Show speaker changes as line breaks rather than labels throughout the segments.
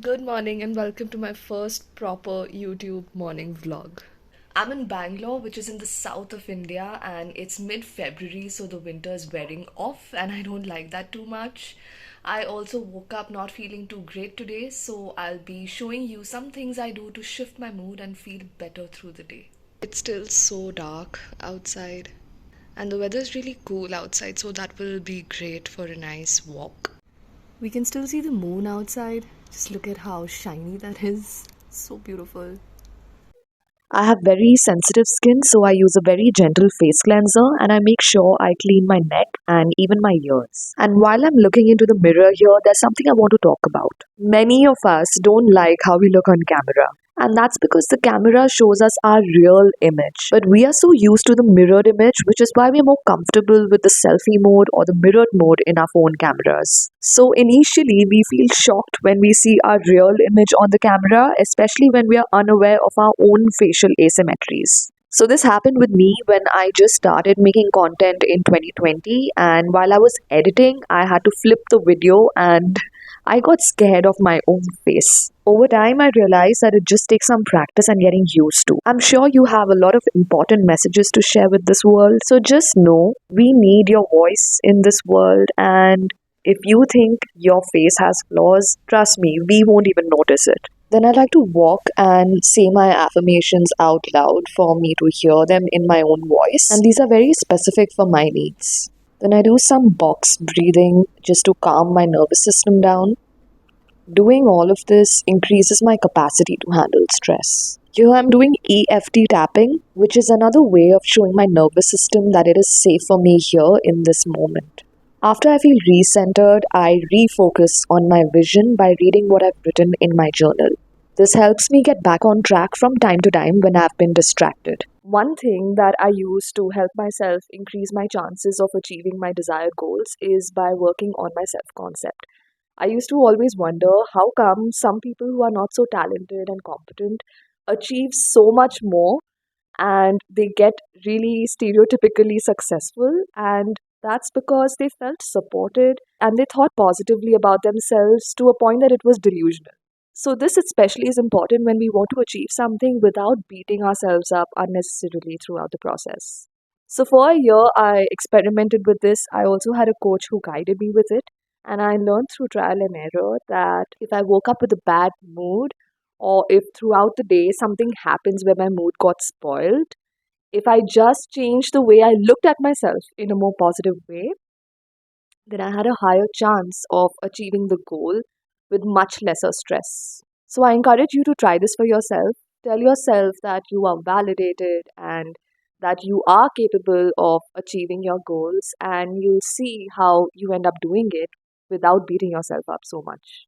Good morning and welcome to my first proper YouTube morning vlog. I'm in Bangalore, which is in the south of India, and it's mid February, so the winter is wearing off, and I don't like that too much. I also woke up not feeling too great today, so I'll be showing you some things I do to shift my mood and feel better through the day. It's still so dark outside, and the weather's really cool outside, so that will be great for a nice walk. We can still see the moon outside. Just look at how shiny that is. So beautiful.
I have very sensitive skin, so I use a very gentle face cleanser and I make sure I clean my neck and even my ears. And while I'm looking into the mirror here, there's something I want to talk about. Many of us don't like how we look on camera. And that's because the camera shows us our real image. But we are so used to the mirrored image, which is why we're more comfortable with the selfie mode or the mirrored mode in our phone cameras. So initially, we feel shocked when we see our real image on the camera, especially when we are unaware of our own facial asymmetries. So this happened with me when I just started making content in 2020, and while I was editing, I had to flip the video and I got scared of my own face. Over time, I realized that it just takes some practice and getting used to. I'm sure you have a lot of important messages to share with this world, so just know we need your voice in this world, and if you think your face has flaws, trust me, we won't even notice it. Then I like to walk and say my affirmations out loud for me to hear them in my own voice, and these are very specific for my needs. Then I do some box breathing just to calm my nervous system down. Doing all of this increases my capacity to handle stress. Here I'm doing EFT tapping, which is another way of showing my nervous system that it is safe for me here in this moment. After I feel recentered, I refocus on my vision by reading what I've written in my journal. This helps me get back on track from time to time when I've been distracted. One thing that I use to help myself increase my chances of achieving my desired goals is by working on my self concept. I used to always wonder how come some people who are not so talented and competent achieve so much more and they get really stereotypically successful, and that's because they felt supported and they thought positively about themselves to a point that it was delusional. So this especially is important when we want to achieve something without beating ourselves up unnecessarily throughout the process. So for a year I experimented with this. I also had a coach who guided me with it, and I learned through trial and error that if I woke up with a bad mood, or if throughout the day something happens where my mood got spoiled, if I just changed the way I looked at myself in a more positive way, then I had a higher chance of achieving the goal with much lesser stress. So I encourage you to try this for yourself. Tell yourself that you are validated and that you are capable of achieving your goals, and you'll see how you end up doing it without beating yourself up so much.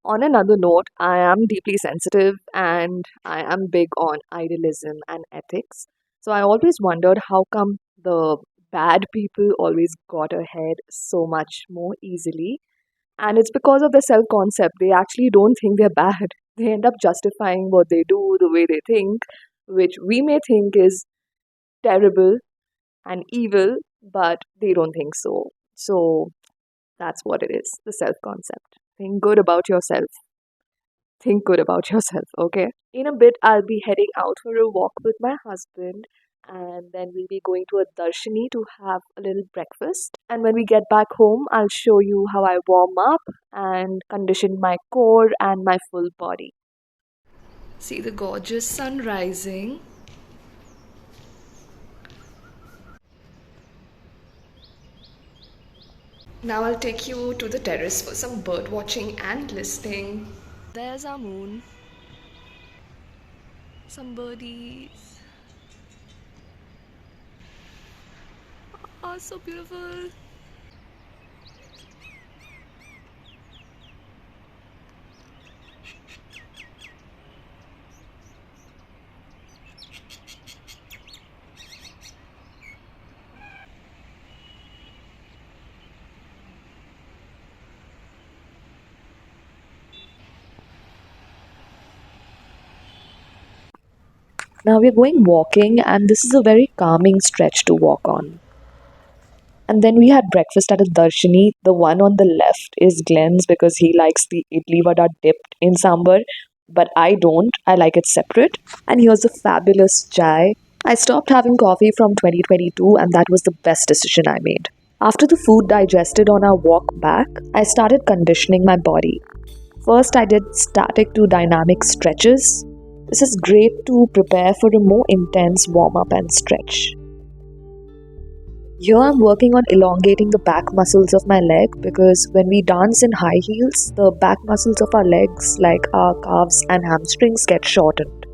On another note, I am deeply sensitive and I am big on idealism and ethics. So I always wondered how come the bad people always got ahead so much more easily. And it's because of the self concept. They actually don't think they're bad. They end up justifying what they do, the way they think, which we may think is terrible and evil, but they don't think so. So that's what it is, the self concept. Think good about yourself. Think good about yourself, okay? In a bit, I'll be heading out for a walk with my husband, and then we'll be going to a darshini to have a little breakfast. And when we get back home, I'll show you how I warm up and condition my core and my full body.
See the gorgeous sun rising. Now I'll take you to the terrace for some bird watching and listening. There's our moon. Some birdies. Oh, so beautiful.
Now we're going walking, and this is a very calming stretch to walk on. And then we had breakfast at a Darshini. The one on the left is Glenn's because he likes the idli vada dipped in sambar, but I don't. I like it separate. And here's a fabulous chai. I stopped having coffee from 2022, and that was the best decision I made. After the food digested on our walk back, I started conditioning my body. First, I did static to dynamic stretches. This is great to prepare for a more intense warm up and stretch. Here I'm working on elongating the back muscles of my leg because when we dance in high heels, the back muscles of our legs, like our calves and hamstrings, get shortened.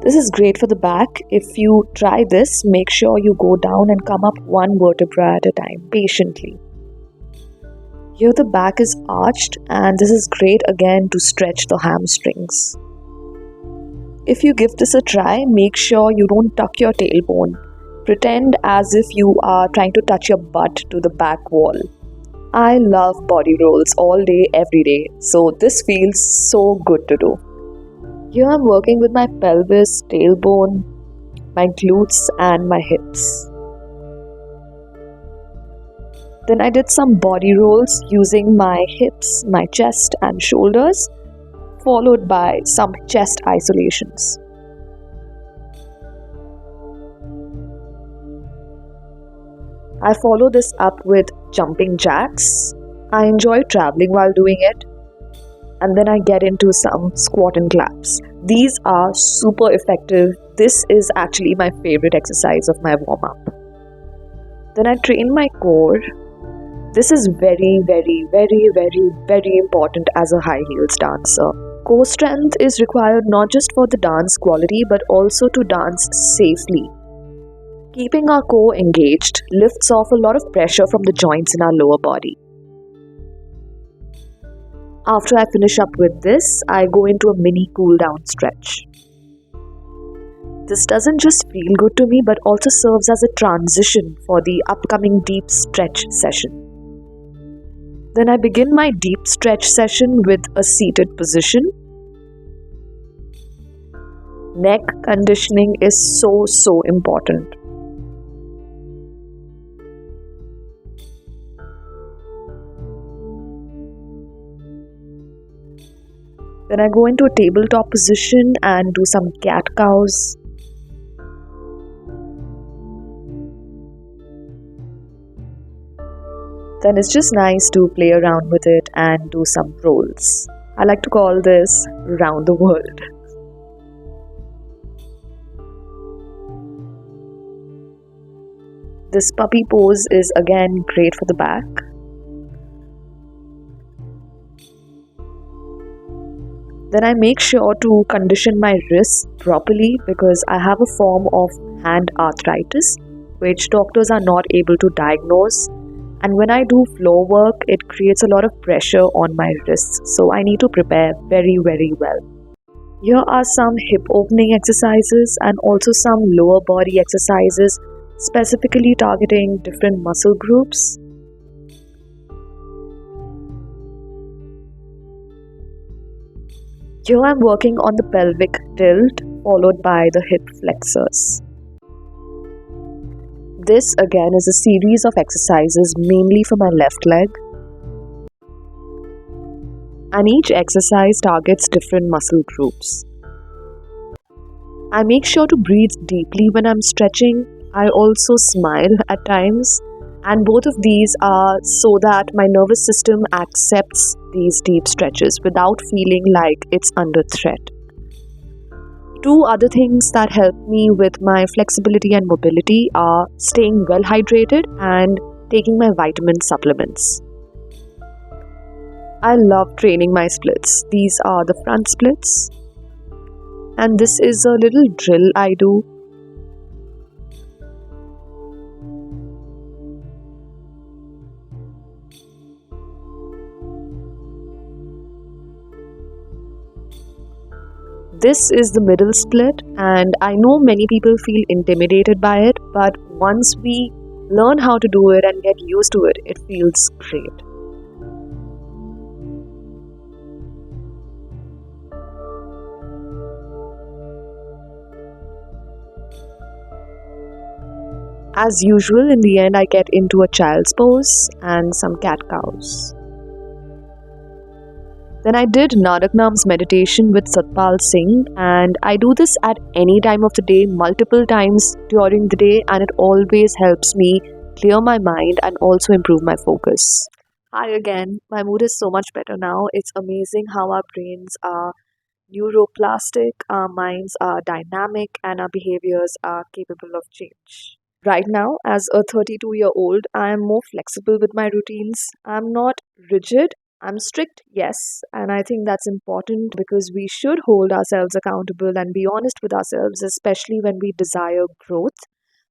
This is great for the back. If you try this, make sure you go down and come up one vertebra at a time, patiently. Here the back is arched, and this is great again to stretch the hamstrings. If you give this a try, make sure you don't tuck your tailbone. Pretend as if you are trying to touch your butt to the back wall. I love body rolls all day, every day, so this feels so good to do. Here I'm working with my pelvis, tailbone, my glutes and my hips. Then I did some body rolls using my hips, my chest and shoulders, followed by some chest isolations. I follow this up with jumping jacks. I enjoy traveling while doing it. And then I get into some squat and claps. These are super effective. This is actually my favorite exercise of my warm-up. Then I train my core. This is very, very, very, very, very important as a high heels dancer. Core strength is required not just for the dance quality but also to dance safely. Keeping our core engaged lifts off a lot of pressure from the joints in our lower body. After I finish up with this, I go into a mini cool down stretch. This doesn't just feel good to me but also serves as a transition for the upcoming deep stretch session. Then I begin my deep stretch session with a seated position. Neck conditioning is so important. Then I go into a tabletop position and do some cat cows. Then it's just nice to play around with it and do some rolls. I like to call this round the world. This puppy pose is again great for the back. Then I make sure to condition my wrists properly because I have a form of hand arthritis which doctors are not able to diagnose, and when I do floor work it creates a lot of pressure on my wrists, so I need to prepare very well. Here are some hip opening exercises and also some lower body exercises specifically targeting different muscle groups. Here I'm working on the pelvic tilt followed by the hip flexors. This again is a series of exercises mainly for my left leg. And each exercise targets different muscle groups. I make sure to breathe deeply when I'm stretching. I also smile at times, and both of these are so that my nervous system accepts these deep stretches without feeling like it's under threat. Two other things that help me with my flexibility and mobility are staying well hydrated and taking my vitamin supplements. I love training my splits. These are the front splits. And this is a little drill I do. This is the middle split, and I know many people feel intimidated by it, but once we learn how to do it and get used to it, it feels great. As usual, in the end, I get into a child's pose and some cat cows. Then I did Nanak Naam's meditation with Satpal Singh, and I do this at any time of the day, multiple times during the day, and it always helps me clear my mind and also improve my focus. Hi again, my mood is so much better now. It's amazing how our brains are neuroplastic, our minds are dynamic, and our behaviors are capable of change. Right now, as a 32-year-old, I am more flexible with my routines. I'm not rigid. I'm strict, yes, and I think that's important because we should hold ourselves accountable and be honest with ourselves, especially when we desire growth.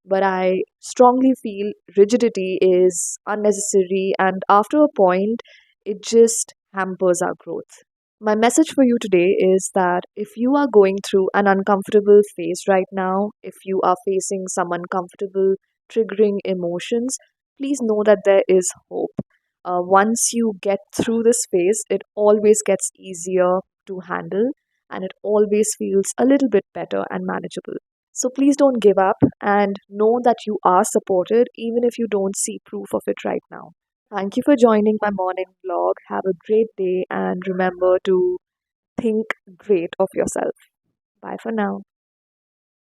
But I strongly feel rigidity is unnecessary, and after a point, it just hampers our growth. My message for you today is that if you are going through an uncomfortable phase right now, if you are facing some uncomfortable, triggering emotions, please know that there is hope. Once you get through this phase, it always gets easier to handle and it always feels a little bit better and manageable. So please don't give up and know that you are supported even if you don't see proof of it right now. Thank you for joining my morning vlog. Have a great day and remember to think great of yourself. Bye for now.